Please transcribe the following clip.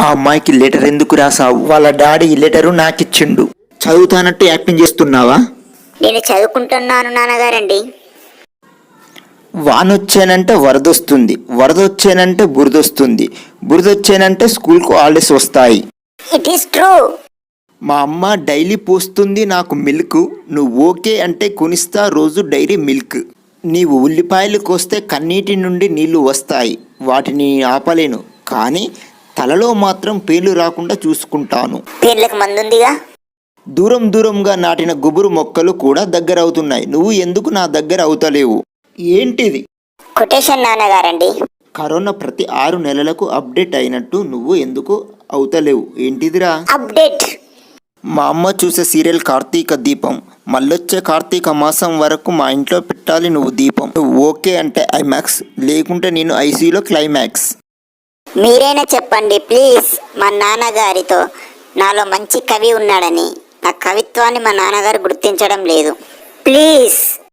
ఆ అమ్మాయికి లెటర్ ఎందుకు రాసావు? వాళ్ళ డాడీ ఈ లెటరు నాకిచ్చిండు. చదువుతానట్టు యాక్టింగ్ చేస్తున్నావా? నేను చదువుకుంటున్నాను నాన్నగారండి. వానొచ్చానంటే వరదొస్తుంది, వరదొచ్చానంటే బురదొస్తుంది, బురదొచ్చానంటే స్కూల్కు హాలిడేస్ వస్తాయి. It is true. మా అమ్మ డైలీ పోస్తుంది నాకు మిల్క్. నువ్వు ఓకే అంటే కొనిస్తా రోజు డైరీ మిల్క్. నీవు ఉల్లిపాయలు కోస్తే కన్నీటి నుండి నీళ్లు వస్తాయి, వాటిని ఆపలేను, కానీ తలలో మాత్రం పేర్లు రాకుండా చూసుకుంటాను. పేర్లకు మందుందిగా. దూరం దూరంగా నాటిన గుబురు మొక్కలు కూడా దగ్గర అవుతున్నాయి, నువ్వు ఎందుకు నా దగ్గర అవుతలేవు? ఏంటిది? కొటేషన్ నాన్నగారండి. కరోనా ప్రతి 6 నెలలకు అప్డేట్ అయినట్టు నువ్వు ఎందుకు అవుతలేవు? ఏంటిదిరా? అప్డేట్. మా అమ్మ చూసే సీరియల్ కార్తీక దీపం. మళ్ళొచ్చే కార్తీక మాసం వరకు మా ఇంట్లో పెట్టాలి నువ్వు దీపం. నువ్వు ఓకే అంటే ఐమాక్స్, లేకుంటే నేను ఐసీలో క్లైమాక్స్. మీరైనా చెప్పండి ప్లీజ్ మా నాన్నగారితో నాలో మంచి కవి ఉన్నాడని. నా కవిత్వాన్ని మా నాన్నగారు గుర్తించడం లేదు. ప్లీజ్.